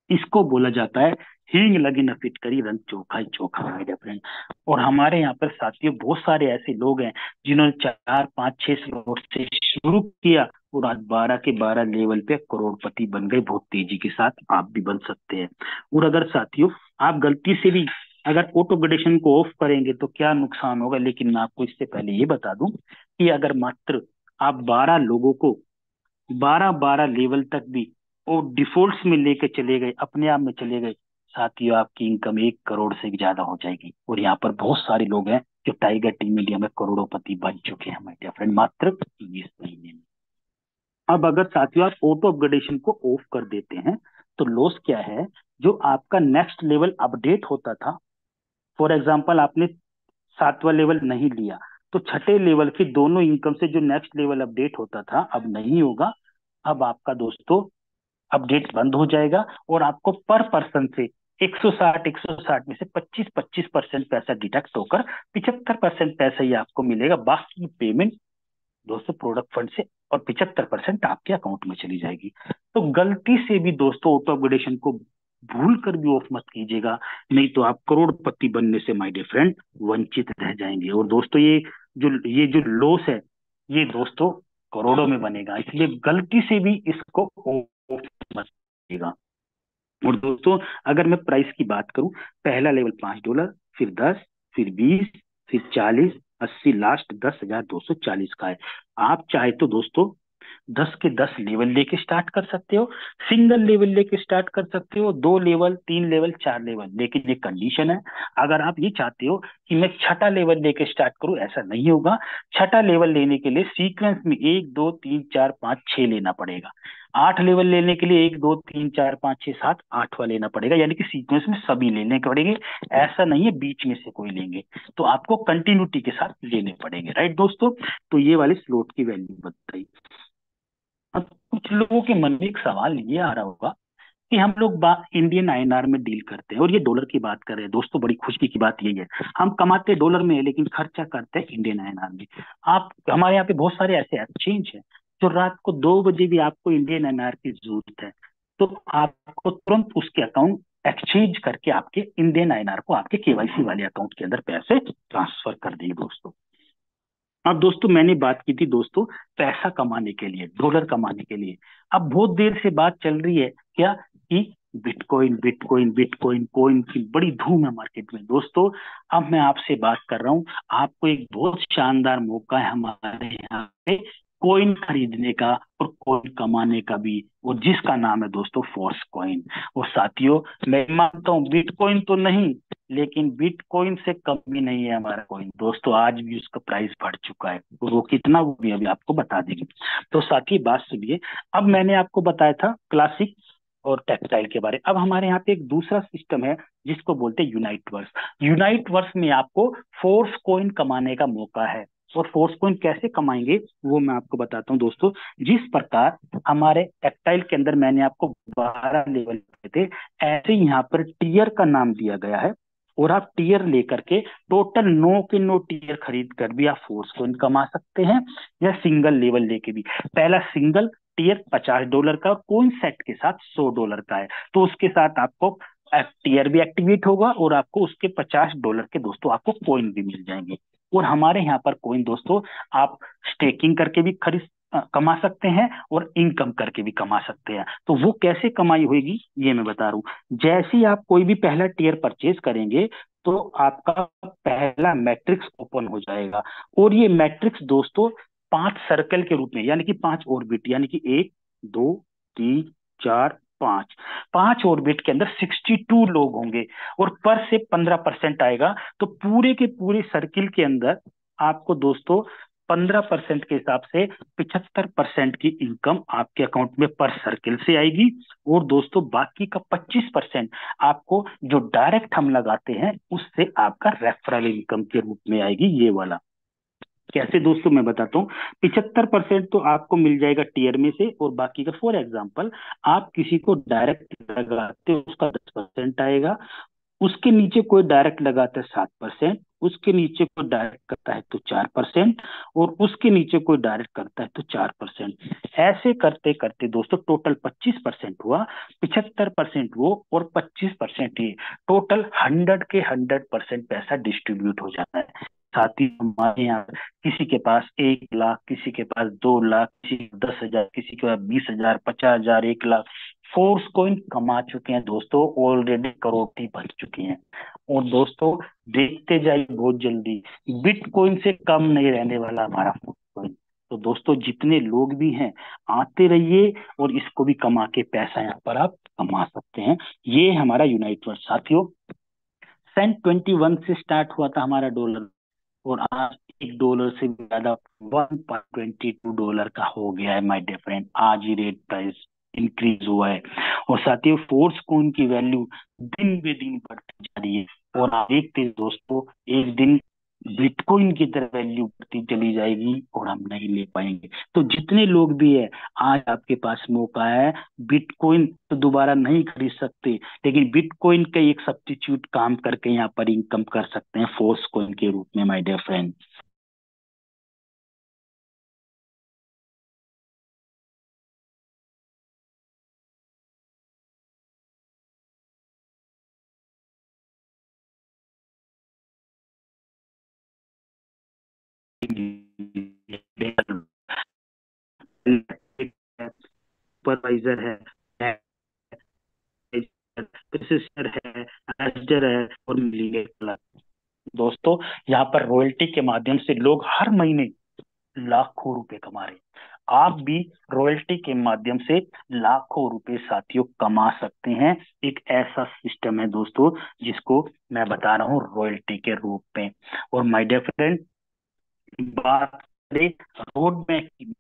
इसको बोला जाता है हींग लगी न फिटकरी रंग चोखा ही चोखा माय डियर फ्रेंड। और हमारे यहाँ पर साथियों बहुत सारे ऐसे लोग हैं जिन्होंने 4 5 6 स्लॉट से शुरू किया और आज 12 के 12 लेवल पे करोड़पति बन गए बहुत तेजी के साथ। आप भी बन सकते हैं। और अगर साथियों आप गलती से भी अगर ऑटो अपग्रेडेशन को ऑफ करेंगे तो क्या नुकसान होगा, लेकिन मैं आपको इससे पहले ये बता दूं कि अगर मात्र आप 12 लोगों को 12 12 लेवल तक भी और डिफॉल्ट्स में लेके चले गए, अपने आप में चले गए, साथियों आपकी इनकम 1 करोड़ से भी ज्यादा हो जाएगी। और यहाँ पर बहुत सारे लोग हैं जो टाइगर टीम इंडिया में करोड़ोंपति बन चुके हैं माय डियर फ्रेंड मात्र 20 महीने में। अब अगर साथियों आप ऑटो अपग्रेडेशन को ऑफ कर देते हैं तो लॉस क्या है? जो आपका नेक्स्ट लेवल अपडेट होता था, फॉर एग्जाम्पल आपने 7वां लेवल नहीं लिया तो छठे लेवल की दोनों इनकम से जो नेक्स्ट लेवल अपडेट होता था अब नहीं होगा। अब आपका दोस्तों अपडेट बंद हो जाएगा और आपको पर पर्सन से 160 में से 25% पैसा डिडक्ट होकर 75% पैसा ही आपको मिलेगा। बाकी पेमेंट दोस्तों प्रोडक्ट फंड से और 75% आपके अकाउंट में चली जाएगी। तो गलती से भी दोस्तों ऑटो अपग्रेडेशन को भूल कर भी ऑफ मत कीजिएगा, नहीं तो आप करोड़पति बनने से माय डियर फ्रेंड वंचित रह जाएंगे। और दोस्तों ये जो लॉस है ये दोस्तों करोड़ों में बनेगा, इसलिए गलती से भी इसको ऑफ मत कीजिएगा। और दोस्तों अगर मैं प्राइस की बात करूं, पहला लेवल $5, फिर 10, फिर 20, फिर 40, 80, लास्ट 10,240 का है। आप चाहे तो दोस्तों 10 के 10 लेवल लेके स्टार्ट कर सकते हो, सिंगल लेवल लेके स्टार्ट कर सकते हो, 2 लेवल, 3 लेवल, 4 लेवल, लेकिन ये कंडीशन है। अगर आप ये चाहते हो कि मैं छठा लेवल लेके स्टार्ट करूं, ऐसा नहीं होगा। छठा लेवल लेने के लिए सीक्वेंस में 1, 2, 3, 4, 5, 6 लेना पड़ेगा। 8 लेवल लेने के लिए 1, 2, 3, 4, 5, 6, 7, आठवां लेना पड़ेगा, यानी कि सीक्वेंस में सभी लेने पड़ेंगे। ऐसा नहीं है बीच में से कोई लेंगे, तो आपको कंटिन्यूटी के साथ लेने पड़ेंगे, राइट दोस्तों। तो ये वाले स्लोट की वैल्यू बताइए। अब कुछ लोगों के मन में एक सवाल ये आ रहा होगा कि हम लोग इंडियन आईएनआर में डील करते हैं और ये डॉलर की बात कर रहे हैं। दोस्तों बड़ी खुशी की बात यही है, हम कमाते डॉलर में है लेकिन खर्चा करते हैं इंडियन आईएनआर में। आप हमारे यहाँ पे बहुत सारे ऐसे एक्सचेंज है जो रात को 2 बजे भी आपको इंडियन आईएनआर की जरूरत है, तो आपको तुरंत उसके अकाउंट एक्सचेंज करके आपके इंडियन आईएनआर को आपके केवाईसी वाले अकाउंट के अंदर पैसे ट्रांसफर कर दिए दोस्तों। अब दोस्तों मैंने बात की थी दोस्तों पैसा कमाने के लिए, डॉलर कमाने के लिए। अब बहुत देर से बात चल रही है क्या कि बिटकॉइन बिटकॉइन बिटकॉइन कॉइन की बड़ी धूम है मार्केट में दोस्तों। अब मैं आपसे बात कर रहा हूं, आपको एक बहुत शानदार मौका है हमारे यहाँ पे कॉइन खरीदने का और कॉइन कमाने का भी, और जिसका नाम है दोस्तों फॉर्स कॉइन। और साथियों मैं मानता हूँ बिटकॉइन तो नहीं, लेकिन बिटकॉइन से कम भी नहीं है हमारा कॉइन दोस्तों। आज भी उसका प्राइस बढ़ चुका है, और वो कितना वो भी अभी आपको बता देंगे। तो साथी बात सुनिए, अब मैंने आपको बताया था क्लासिक और टेक्सटाइल के बारे। अब हमारे यहाँ पे एक दूसरा सिस्टम है जिसको बोलते हैं यूनाइट वर्स। यूनाइट वर्स में आपको फोर्स कॉइन कमाने का मौका है। और फोर्स कॉइन कैसे कमाएंगे वो मैं आपको बताता हूँ दोस्तों। जिस प्रकार हमारे टेक्सटाइल के अंदर मैंने आपको 12 लेवल दिए थे, ऐसे ही यहाँ पर टीयर का नाम दिया गया है, और आप टीयर लेकर के टोटल 9 के 9 टीयर खरीद कर भी आप फोर्स कॉइन कमा सकते हैं, या सिंगल लेवल लेके भी। पहला सिंगल टीयर $50 का और कोइन सेट के साथ $100 का है, तो उसके साथ आपको टीयर भी एक्टिवेट होगा और आपको उसके $50 के दोस्तों आपको कोइन भी मिल जाएंगे। और हमारे यहाँ पर कोइन दोस्तों आप स्टेकिंग करके भी खरीद कमा सकते हैं और इनकम करके भी कमा सकते हैं। तो वो कैसे कमाई होगी ये मैं बता रहा हूँ। जैसे ही आप कोई भी पहला टीयर परचेज करेंगे तो आपका पहला मैट्रिक्स ओपन हो जाएगा, और ये मैट्रिक्स दोस्तों 5 सर्कल के रूप में, यानी कि 5 ऑर्बिट, यानी कि 1, 2, 3, 4, 5, 5 ऑर्बिट के अंदर 62 लोग होंगे, और पर से 15% आएगा। तो पूरे के पूरे सर्किल के अंदर आपको दोस्तों 15% के हिसाब से 75% की इनकम आपके अकाउंट में पर सर्किल से आएगी। और दोस्तों बाकी का 25% आपको जो डायरेक्ट हम लगाते हैं उससे आपका रेफरल इनकम के रूप में आएगी, ये वाला। कैसे दोस्तों मैं बताता हूँ। 75% तो आपको मिल जाएगा टीयर में से, और बाकी का फॉर एग्जाम्पल आप किसी को डायरेक्ट लगाते हो उसका 10% आएगा, उसके नीचे कोई डायरेक्ट लगाता है 7%, उसके नीचे कोई डायरेक्ट करता है तो 4%, और उसके नीचे कोई डायरेक्ट करता है तो 4%। ऐसे करते करते दोस्तों टोटल 25% हुआ, 75% वो और 25% ये, टोटल 100 के 100% पैसा डिस्ट्रीब्यूट हो जाता है। साथ ही हमारे यहाँ किसी के पास 1 लाख, किसी के पास 2 लाख, किसी के पास 10,000, किसी के पास 20,000, 50,000, 1 लाख फोर्स कॉइन कमा चुके हैं दोस्तों, ऑलरेडी करोड़पति बन चुके हैं। और दोस्तों देखते जाइए बहुत जल्दी बिटकॉइन से कम नहीं रहने वाला हमारा फोर्स कॉइन। तो दोस्तों जितने लोग भी हैं आते रहिए, और इसको भी कमा के पैसा यहाँ पर आप कमा सकते हैं। ये हमारा यूनाइट वर्स साथियों। सन 21 से स्टार्ट हुआ था हमारा डॉलर, और आज $1 से भी ज्यादा $1.22 का हो गया है माय डियर फ्रेंड। आज ही रेट प्राइस इंक्रीज हुआ है, और साथ ही फोर्स कॉइन की वैल्यू दिन बे दिन बढ़ती जा रही है। और आप देखते हैं दोस्तों एक दिन बिटकॉइन की तरह वैल्यू बढ़ती चली जाएगी और हम नहीं ले पाएंगे। तो जितने लोग भी है आज आपके पास मौका है। बिटकॉइन तो दोबारा नहीं खरीद सकते, लेकिन बिटकॉइन का एक सब्स्टिट्यूट काम करके यहाँ पर इनकम कर सकते हैं फोर्स कॉइन के रूप में माय डियर फ्रेंड। सुपरवाइजर है, प्रोसेसर है, एस्टर है और लीगल। दोस्तों, यहाँ पर रॉयल्टी के माध्यम से लोग हर महीने लाखों रुपए कमा रहे हैं। आप भी रॉयल्टी के माध्यम से लाखों रुपए साथियों कमा सकते हैं। एक ऐसा सिस्टम है दोस्तों जिसको मैं बता रहा हूँ रॉयल्टी के रूप में। और माय डियर फ्रेंड, बात करें रोड मैप की,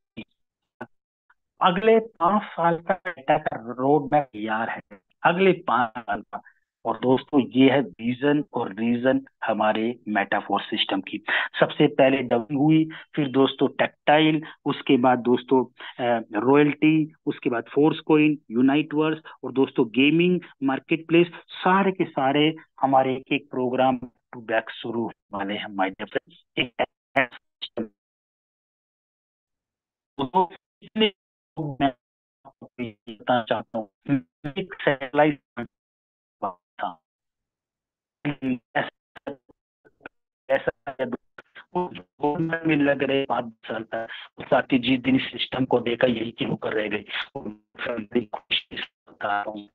अगले 5 साल का डेटा का रोड मैप तैयार है, अगले 5 साल का। और दोस्तों, ये है विजन और रीजन हमारे मेटाफोर सिस्टम की। सबसे पहले डबिंग हुई, फिर दोस्तों टैक्टाइल, उसके बाद दोस्तों रॉयल्टी, उसके बाद फोर्स कोइन, यूनाइट वर्स, और दोस्तों गेमिंग मार्केट प्लेस, सारे के सारे हमारे एक एक प्रोग्राम टू बैक शुरू होने वाले हैं माय डियर फ्रेंड्स। एक ऐसा system। तो इसलिए मैं आपको बताना चाहता हूँ, एक सैटेलाइट था, ऐसा ऐसा है, गवर्नमेंट में लग रहे 5 साल तक। साथ ही जिस दिन इस सिस्टम को देखा यही क्यों कर रह गई, बड़ी खुशी से बता रहा हूँ।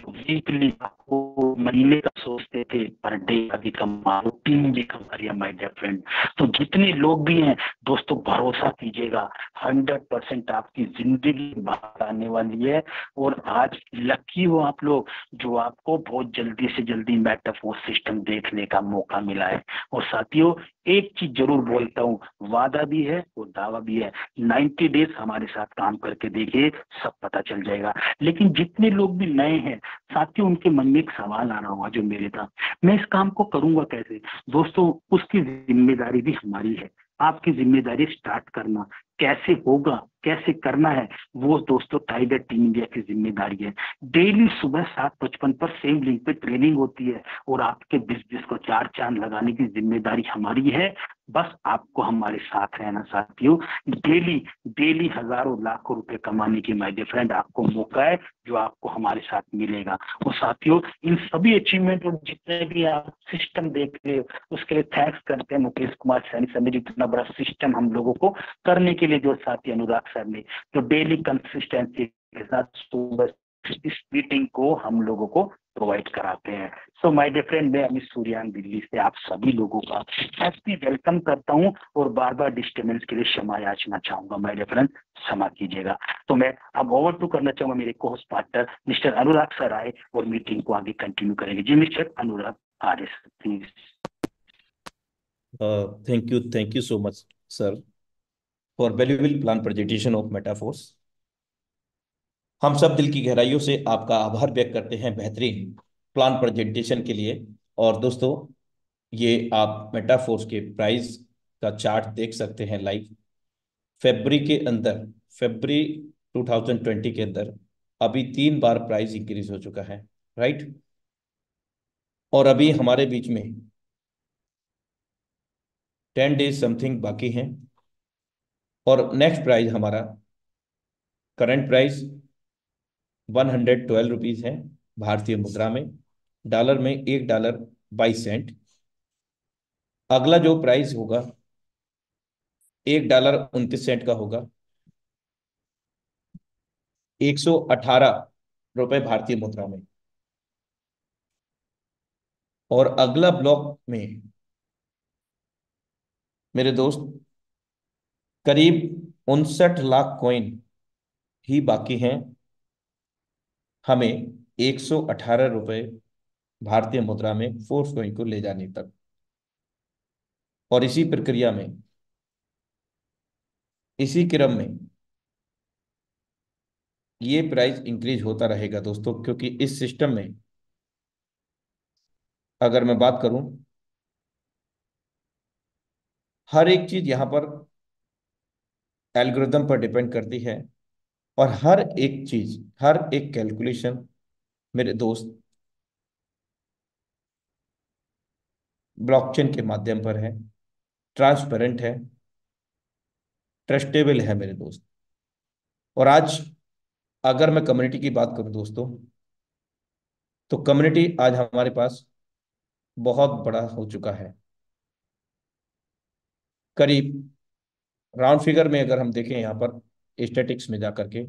वीकली आपको महीने का सोचते थे, पर डे का भी कमा लो, 3 भी कमा लिया माय डियर फ्रेंड। तो जितने लोग भी हैं दोस्तों, भरोसा कीजिएगा, 100% आपकी जिंदगी बाहर आने वाली है। और आज लकी हो आप लोग जो आपको बहुत जल्दी से जल्दी मेटाफोर सिस्टम देखने का मौका मिला है। और साथियों, एक चीज जरूर बोलता हूँ, वादा भी है और दावा भी है, 90 डेज हमारे साथ काम करके देखिए, सब पता चल जाएगा। लेकिन जितने लोग भी नए हैं साथियों, उनके मन में एक सवाल आ रहा होगा जो मेरे था, मैं इस काम को करूंगा कैसे। दोस्तों, उसकी जिम्मेदारी भी हमारी है। आपकी जिम्मेदारी स्टार्ट करना, कैसे होगा, कैसे करना है, वो दोस्तों टाइगर टीम इंडिया की जिम्मेदारी है। डेली सुबह 7:55 पर सेम लिंक पे ट्रेनिंग होती है, और आपके बिजनेस को 4 चांद लगाने की जिम्मेदारी हमारी है। बस आपको हमारे साथ रहना साथियों। डेली डेली हजारों लाखों रुपए कमाने की माय डियर फ्रेंड आपको मौका है, जो आपको हमारे साथ मिलेगा। और साथियों, इन सभी अचीवमेंट और जितने भी आप सिस्टम देख रहे हो, उसके लिए थैंक्स करते हैं मुकेश कुमार सैनी सर ने, जो इतना बड़ा सिस्टम हम लोगों को करने के लिए, जो साथी अनुराग सर ने, जो डेली कंसिस्टेंसी के साथ सुबह इस मीटिंग को हम लोगों को प्रोवाइड कराते हैं। सो माय डियर फ्रेंड, मैं अमित सूर्यान दिल्ली से आप सभी लोगों का हैप्पी वेलकम करता हूं, और बार बार डिस्टर्बेंस के लिए क्षमा याचना चाहूंगा माय डियर फ्रेंड, क्षमा कीजिएगा। तो मैं अब ओवर टू करना चाहूंगा मेरे को host partner mister Anurag sir आए, और मीटिंग को आगे कंटिन्यू करेंगे। जी mister Anurag Arya sir, please. Thank you so much sir for valuable plan presentation of Metaforce. हम सब दिल की गहराइयों से आपका आभार व्यक्त करते हैं बेहतरीन प्लान प्रेजेंटेशन के लिए। और दोस्तों, ये आप मेटाफोर्स के प्राइस का चार्ट देख सकते हैं लाइव। फरवरी के अंदर, फरवरी 2020 के अंदर अभी 3 बार प्राइस इंक्रीज हो चुका है, राइट। और अभी हमारे बीच में 10 डेज समथिंग बाकी हैं। और नेक्स्ट प्राइस हमारा, करंट प्राइस 112 रुपीज है भारतीय मुद्रा में। डॉलर में $1.22। अगला जो प्राइस होगा $1.29 का होगा, 118 रुपए भारतीय मुद्रा में। और अगला ब्लॉक में मेरे दोस्त करीब 59 लाख कॉइन ही बाकी हैं हमें 118 रुपए भारतीय मुद्रा में फोर्स कॉइन को ले जाने तक। और इसी प्रक्रिया में, इसी क्रम में ये प्राइस इंक्रीज होता रहेगा दोस्तों, क्योंकि इस सिस्टम में अगर मैं बात करूं, हर एक चीज यहां पर एल्गोरिदम पर डिपेंड करती है। और हर एक चीज, हर एक कैलकुलेशन मेरे दोस्त ब्लॉकचेन के माध्यम पर है, ट्रांसपेरेंट है, ट्रस्टेबल है मेरे दोस्त। और आज अगर मैं कम्युनिटी की बात करूं दोस्तों, तो कम्युनिटी आज हमारे पास बहुत बड़ा हो चुका है। करीब राउंड फिगर में अगर हम देखें यहाँ पर स्टैटिक्स में जाकर के,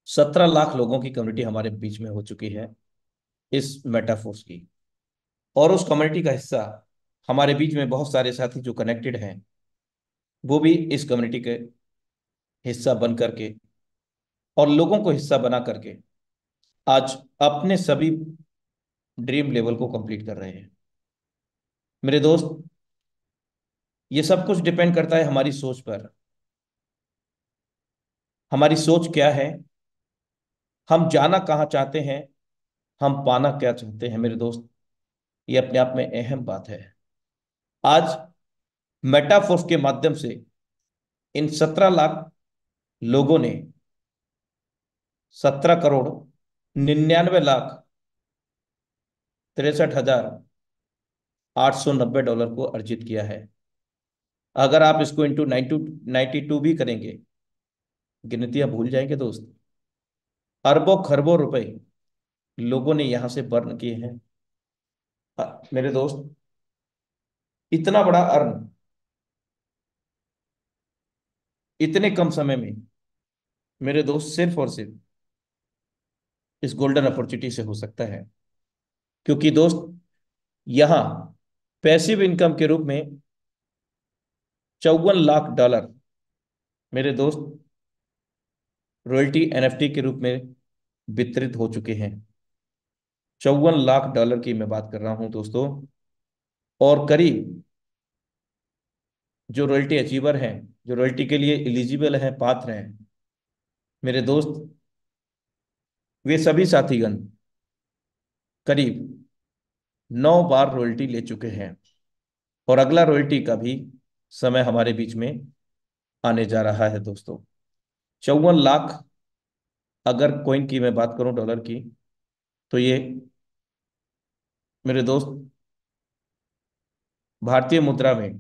17 लाख लोगों की कम्युनिटी हमारे बीच में हो चुकी है इस मेटाफोर्स की। और उस कम्युनिटी का हिस्सा हमारे बीच में बहुत सारे साथी जो कनेक्टेड हैं, वो भी इस कम्युनिटी के हिस्सा बन करके और लोगों को हिस्सा बना करके आज अपने सभी ड्रीम लेवल को कंप्लीट कर रहे हैं। मेरे दोस्त, ये सब कुछ डिपेंड करता है हमारी सोच पर। हमारी सोच क्या है, हम जाना कहाँ चाहते हैं, हम पाना क्या चाहते हैं। मेरे दोस्त, ये अपने आप में अहम बात है। आज मेटाफोर्स के माध्यम से इन 17 लाख लोगों ने 17 करोड़ 99 लाख 63,890 डॉलर को अर्जित किया है। अगर आप इसको इंटू 92 भी करेंगे, गिनतियां भूल जाएंगे दोस्त। अरबों खरबों रुपए लोगों ने यहां से बर्न किए हैं। मेरे दोस्त, इतना बड़ा अर्न इतने कम समय में, मेरे दोस्त, सिर्फ और सिर्फ इस गोल्डन अपॉर्चुनिटी से हो सकता है। क्योंकि दोस्त, यहां पैसिव इनकम के रूप में 54 लाख डॉलर, मेरे दोस्त, रॉयल्टी एनएफटी के रूप में वितरित हो चुके हैं। 54 लाख डॉलर की मैं बात कर रहा हूं दोस्तों। और करीब जो रॉयल्टी अचीवर हैं, जो रॉयल्टी के लिए एलिजिबल हैं, पात्र हैं, मेरे दोस्त, वे सभी साथीगण करीब 9 बार रॉयल्टी ले चुके हैं। और अगला रॉयल्टी का भी समय हमारे बीच में आने जा रहा है दोस्तों। 54 लाख, अगर कॉइन की मैं बात करूं, डॉलर की, तो ये, मेरे दोस्त, भारतीय मुद्रा में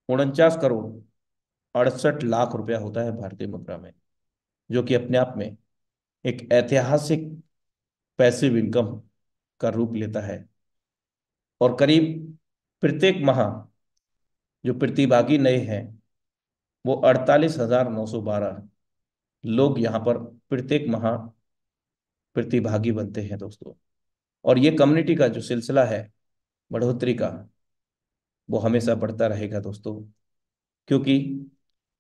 49 करोड़ 68 लाख रुपया होता है भारतीय मुद्रा में, जो कि अपने आप में एक ऐतिहासिक पैसिव इनकम का रूप लेता है। और करीब प्रत्येक माह जो प्रतिभागी नए हैं, वो 48,912 लोग यहाँ पर प्रत्येक माह प्रतिभागी बनते हैं दोस्तों। और ये कम्युनिटी का जो सिलसिला है बढ़ोतरी का, वो हमेशा बढ़ता रहेगा दोस्तों। क्योंकि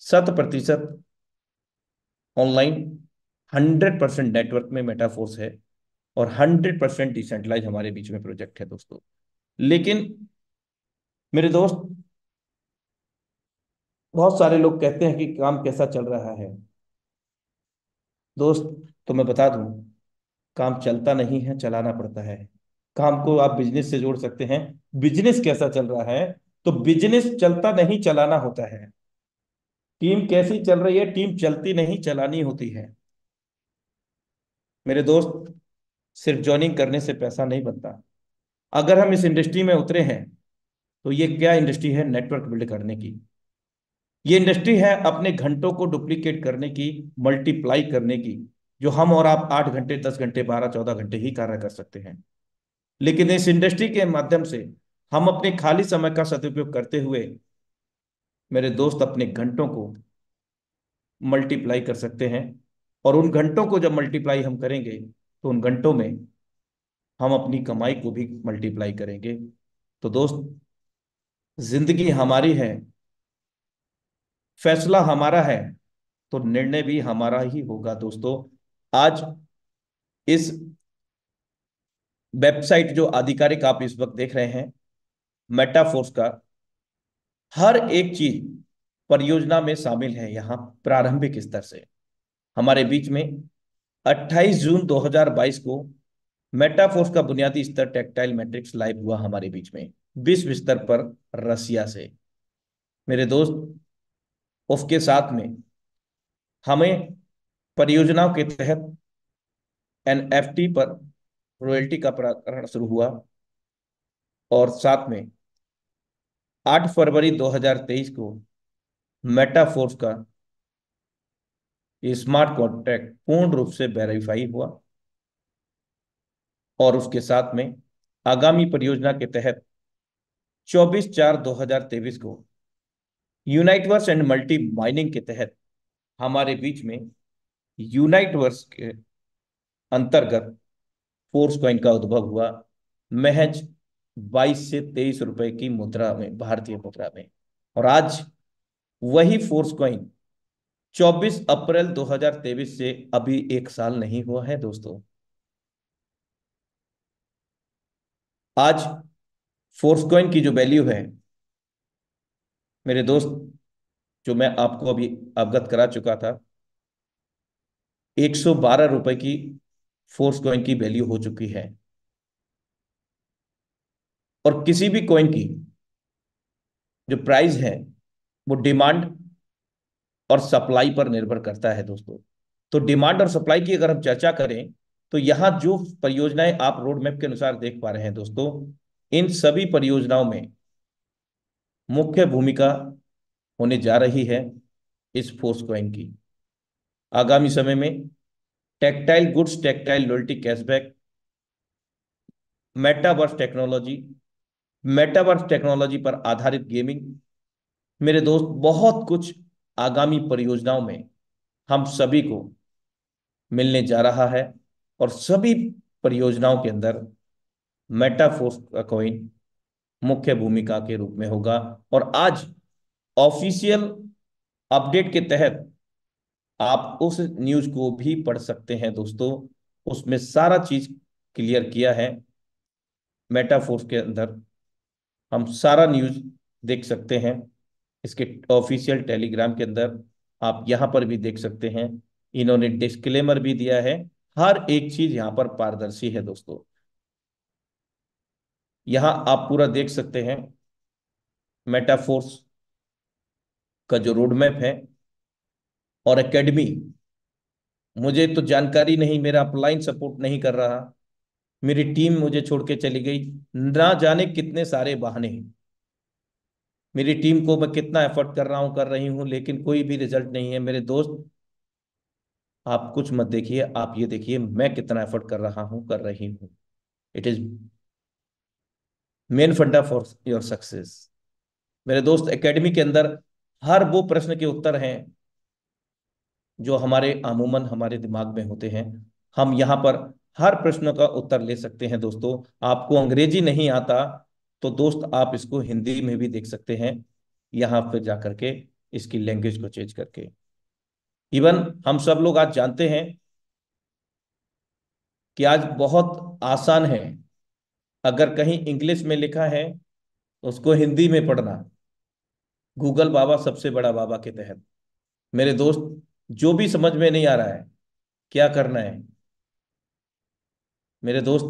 100% ऑनलाइन, 100% नेटवर्क में मेटाफोर्स है, और 100% डिसेंट्रलाइज हमारे बीच में प्रोजेक्ट है दोस्तों। लेकिन मेरे दोस्त, बहुत सारे लोग कहते हैं कि काम कैसा चल रहा है। दोस्त, तो मैं बता दूं, काम चलता नहीं है, चलाना पड़ता है। काम को आप बिजनेस से जोड़ सकते हैं। बिजनेस कैसा चल रहा है, तो बिजनेस चलता नहीं, चलाना होता है। टीम कैसी चल रही है, टीम चलती नहीं, चलानी होती है। मेरे दोस्त, सिर्फ जॉइनिंग करने से पैसा नहीं बनता। अगर हम इस इंडस्ट्री में उतरे हैं, तो ये क्या इंडस्ट्री है? नेटवर्क बिल्ड करने की। ये इंडस्ट्री है अपने घंटों को डुप्लीकेट करने की, मल्टीप्लाई करने की। जो हम और आप 8 घंटे, 10 घंटे, 12, 14 घंटे ही कार्य कर सकते हैं, लेकिन इस इंडस्ट्री के माध्यम से हम अपने खाली समय का सदुपयोग करते हुए, मेरे दोस्त, अपने घंटों को मल्टीप्लाई कर सकते हैं। और उन घंटों को जब मल्टीप्लाई हम करेंगे, तो उन घंटों में हम अपनी कमाई को भी मल्टीप्लाई करेंगे। तो दोस्त, जिंदगी हमारी है, फैसला हमारा है, तो निर्णय भी हमारा ही होगा दोस्तों। आज इस वेबसाइट जो आधिकारिक आप इस वक्त देख रहे हैं, मेटाफोर्स का, हर एक चीज परियोजना में शामिल है। यहाँ प्रारंभिक स्तर से हमारे बीच में 28 जून 2022 को मेटाफोर्स का बुनियादी स्तर टेक्टाइल मैट्रिक्स लाइव हुआ हमारे बीच में, विश्व स्तर पर, रसिया से। मेरे दोस्त, उसके साथ में हमें परियोजनाओं के तहत एनएफटी पर रॉयल्टी का प्रकरण शुरू हुआ। और साथ में 8 फरवरी 2023 को मेटाफोर्स का ये स्मार्ट कॉन्ट्रैक्ट पूर्ण रूप से वेरीफाई हुआ। और उसके साथ में आगामी परियोजना के तहत 24/4/2023 को यूनाइटवर्स एंड मल्टी माइनिंग के तहत हमारे बीच में यूनाइटवर्स के अंतर्गत फोर्स कॉइन का उद्भव हुआ, महज 22 से 23 रुपए की मुद्रा में, भारतीय मुद्रा में। और आज वही फोर्स कॉइन 24 अप्रैल 2023 से अभी 1 साल नहीं हुआ है दोस्तों। आज फोर्स कॉइन की जो वैल्यू है मेरे दोस्त, जो मैं आपको अभी अवगत करा चुका था, 112 रुपए की फोर्स कॉइन की वैल्यू हो चुकी है। और किसी भी कॉइन की जो प्राइस है वो डिमांड और सप्लाई पर निर्भर करता है दोस्तों। तो डिमांड और सप्लाई की अगर हम चर्चा करें तो यहां जो परियोजनाएं आप रोड मैप के अनुसार देख पा रहे हैं दोस्तों, इन सभी परियोजनाओं में मुख्य भूमिका होने जा रही है इस फोर्स कॉइन की। आगामी समय में tactile goods, tactile loyalty cashback, metaverse technology, metaverse technology पर आधारित गेमिंग, मेरे दोस्त बहुत कुछ आगामी परियोजनाओं में हम सभी को मिलने जा रहा है। और सभी परियोजनाओं के अंदर मेटाफोर्स का कॉइन मुख्य भूमिका के रूप में होगा। और आज ऑफिशियल अपडेट के तहत आप उस न्यूज को भी पढ़ सकते हैं दोस्तों। उसमें सारा चीज क्लियर किया है। मेटाफोर्स के अंदर हम सारा न्यूज देख सकते हैं। इसके ऑफिशियल टेलीग्राम के अंदर आप यहां पर भी देख सकते हैं। इन्होंने डिस्क्लेमर भी दिया है। हर एक चीज यहां पर पारदर्शी है दोस्तों। यहां आप पूरा देख सकते हैं मेटाफोर्स का जो रोड मैप है। और एकेडमी, मुझे तो जानकारी नहीं, मेरा अपलाइन सपोर्ट नहीं कर रहा, मेरी टीम मुझे छोड़ के चली गई, ना जाने कितने सारे बहाने हैं। मेरी टीम को मैं कितना एफर्ट कर रहा हूं, कर रही हूं, लेकिन कोई भी रिजल्ट नहीं है मेरे दोस्त। आप कुछ मत देखिए, आप ये देखिए मैं कितना एफर्ट कर रहा हूं, कर रही हूं। इट इज मेन फंडा फॉर योर सक्सेस। मेरे दोस्त, एकेडमी के अंदर हर वो प्रश्न के उत्तर हैं जो हमारे अमूमन हमारे दिमाग में होते हैं। हम यहाँ पर हर प्रश्न का उत्तर ले सकते हैं दोस्तों। आपको अंग्रेजी नहीं आता तो दोस्त आप इसको हिंदी में भी देख सकते हैं, यहाँ पे जा करके इसकी लैंग्वेज को चेंज करके। इवन हम सब लोग आज जानते हैं कि आज बहुत आसान है, अगर कहीं इंग्लिश में लिखा है तो उसको हिंदी में पढ़ना, गूगल बाबा सबसे बड़ा बाबा के तहत। मेरे दोस्त, जो भी समझ में नहीं आ रहा है क्या करना है, मेरे दोस्त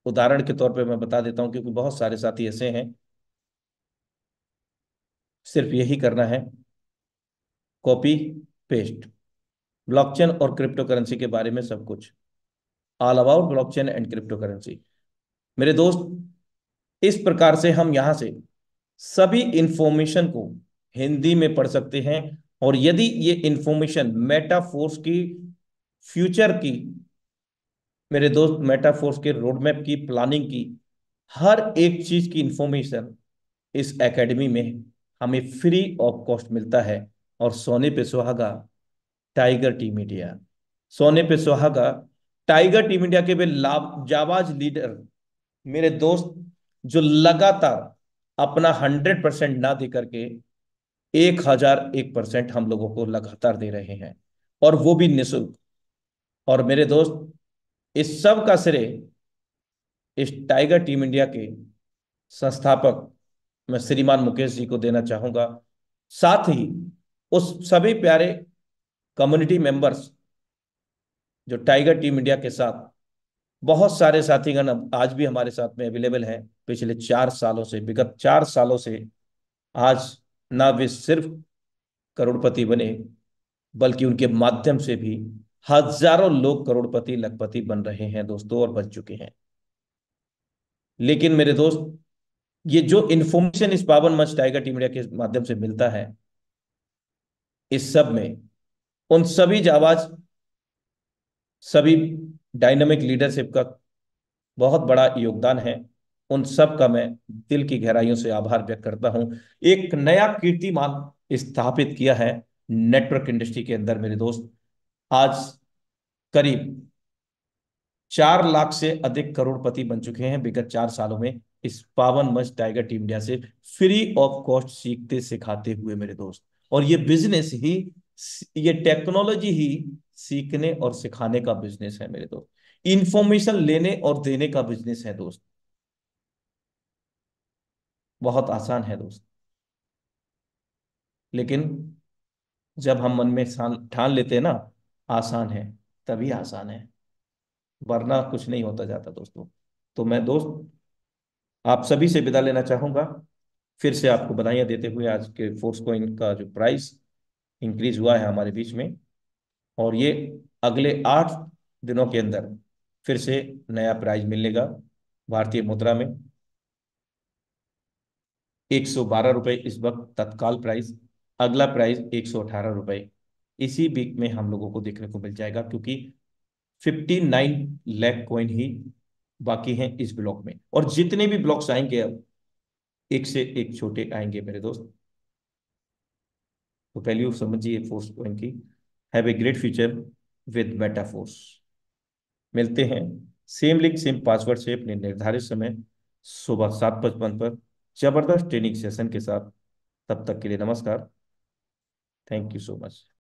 उदाहरण के तौर पे मैं बता देता हूं, क्योंकि बहुत सारे साथी ऐसे हैं, सिर्फ यही करना है, कॉपी पेस्ट। ब्लॉकचेन और क्रिप्टो करेंसी के बारे में सब कुछ, all about blockchain and crypto currency. मेरे दोस्त, इस प्रकार से हम यहां से सभी इंफॉर्मेशन को हिंदी में पढ़ सकते हैं। और यदि ये इंफॉर्मेशन मेटाफोर्स की फ्यूचर की, मेरे दोस्त मेटाफोर्स के रोडमैप की, प्लानिंग की, हर एक चीज की इंफॉर्मेशन इस एकेडमी में हमें फ्री ऑफ कॉस्ट मिलता है। और सोने पे सुहागा टाइगर टीम इंडिया, सोने पे सुहागा टाइगर टीम इंडिया के वे लाभ जाबाज लीडर, मेरे दोस्त, जो लगातार अपना 100% ना दे करके 1001% हम लोगों को लगातार दे रहे हैं, और वो भी निःशुल्क। और मेरे दोस्त, इस सब का श्रेय इस टाइगर टीम इंडिया के संस्थापक मैं श्रीमान मुकेश जी को देना चाहूंगा। साथ ही उस सभी प्यारे कम्युनिटी मेंबर्स जो टाइगर टीम इंडिया के साथ, बहुत सारे साथीगण अब आज भी हमारे साथ में अवेलेबल हैं। पिछले 4 सालों से, विगत 4 सालों से आज ना वे सिर्फ करोड़पति बने, बल्कि उनके माध्यम से भी हजारों लोग करोड़पति लखपति बन रहे हैं दोस्तों, और बन चुके हैं। लेकिन मेरे दोस्त, ये जो इंफॉर्मेशन इस पावन मंच टाइगर टीम इंडिया के माध्यम से मिलता है, इस सब में उन सभी जाबाज, सभी डायनामिक लीडरशिप का बहुत बड़ा योगदान है। उन सब का मैं दिल की गहराइयों से आभार व्यक्त करता हूं। एक नया कीर्तिमान स्थापित किया है नेटवर्क इंडस्ट्री के अंदर मेरे दोस्त। आज करीब 4 लाख से अधिक करोड़पति बन चुके हैं विगत 4 सालों में, इस पावन मंच टाइगर टीम इंडिया से फ्री ऑफ कॉस्ट सीखते सिखाते हुए मेरे दोस्त। और ये बिजनेस ही, ये टेक्नोलॉजी ही सीखने और सिखाने का बिजनेस है मेरे दोस्त। इंफॉर्मेशन लेने और देने का बिजनेस है दोस्त। बहुत आसान है दोस्त, लेकिन जब हम मन में ठान लेते हैं ना आसान है, तभी आसान है, वरना कुछ नहीं होता जाता दोस्तों। तो मैं दोस्त आप सभी से विदा लेना चाहूंगा, फिर से आपको बधाइयां देते हुए आज के फोर्स कॉइन का जो प्राइस इंक्रीज हुआ है हमारे बीच में, और ये अगले 8 दिनों के अंदर फिर से नया प्राइस मिलेगा भारतीय मुद्रा में। 112 रुपये इस वक्त तत्काल प्राइस, अगला प्राइस 118 रुपये इसी वीक में हम लोगों को देखने को मिल जाएगा, क्योंकि 59 लाख कॉइन ही बाकी हैं इस ब्लॉक में, और जितने भी ब्लॉक्स आएंगे अब एक से एक छोटे आएंगे मेरे दोस्त। तो वैल्यू समझिए फोर्स कॉइन की। Have a great future with Meta force. मिलते हैं सेम लिंक सेम पासवर्ड से अपने निर्धारित समय सुबह 7:55 पर जबरदस्त ट्रेनिंग सेशन के साथ। तब तक के लिए नमस्कार। Thank you so much.